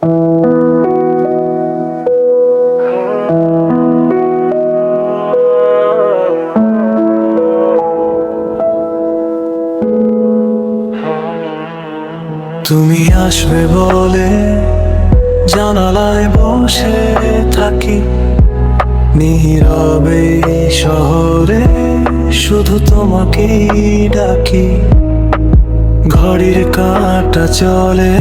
তুমি আসবে বলে জানালায় বসে থাকি, নীরবে শহরে শুধু তোমাকেই ডাকি। ঘড়ির কাঁটা চলে,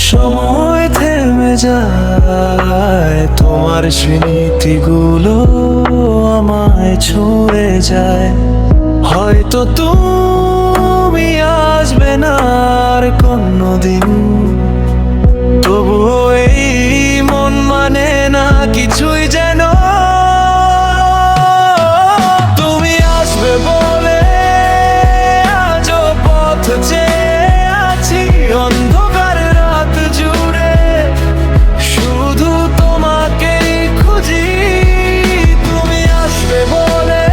সময় থেমে যায়, তোমার স্মৃতিগুলো আমায় ছুঁয়ে যায়। হয়তো তুমি আসবে না আর কোনোদিন, তবুও এই মন মানে না কিছুই যেন। তুমি আসবে বলে আজও পথ চেয়ে আছি, অন্ধকার রাত জুড়ে শুধু তোমাকেই খুঁজি। তুমি আসবে বলে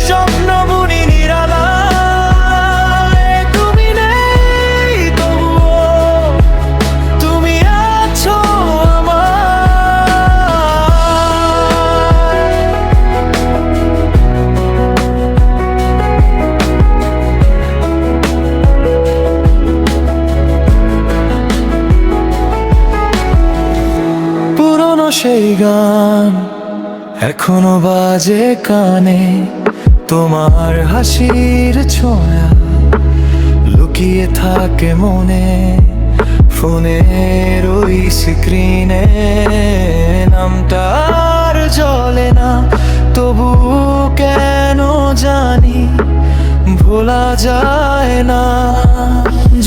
স্বপ্ন বুনি নিরালায়, তুমি নেই তবুও তুমি আছো আমার। পুরনো সেই গান এখনো বাজে কানে, তোমার হাসির ছোঁয়া লুকিয়ে থাকে মনে। ফোনের ওই স্ক্রিনে নামটা আর জ্বলে না, তবু কেন জানি ভোলা যায় না।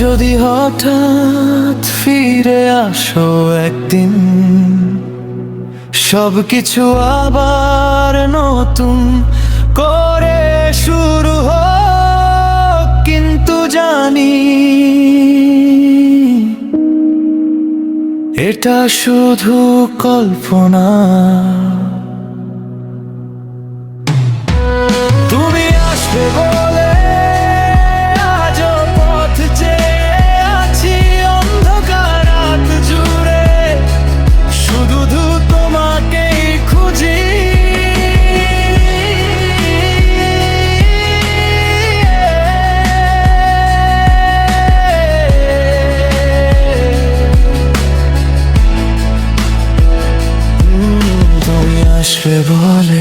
যদি হঠাৎ ফিরে আসো একদিন, সবকিছু আবার নতুন করে শুরু হোক, কিন্তু জানি এটা শুধু কল্পনা। তুমি আসবে বলে আজও পথ চেয়ে আছি, অন্ধকার রাত জুড়ে শুধু তোমাকেই খুঁজি। তুমি আসবে বলে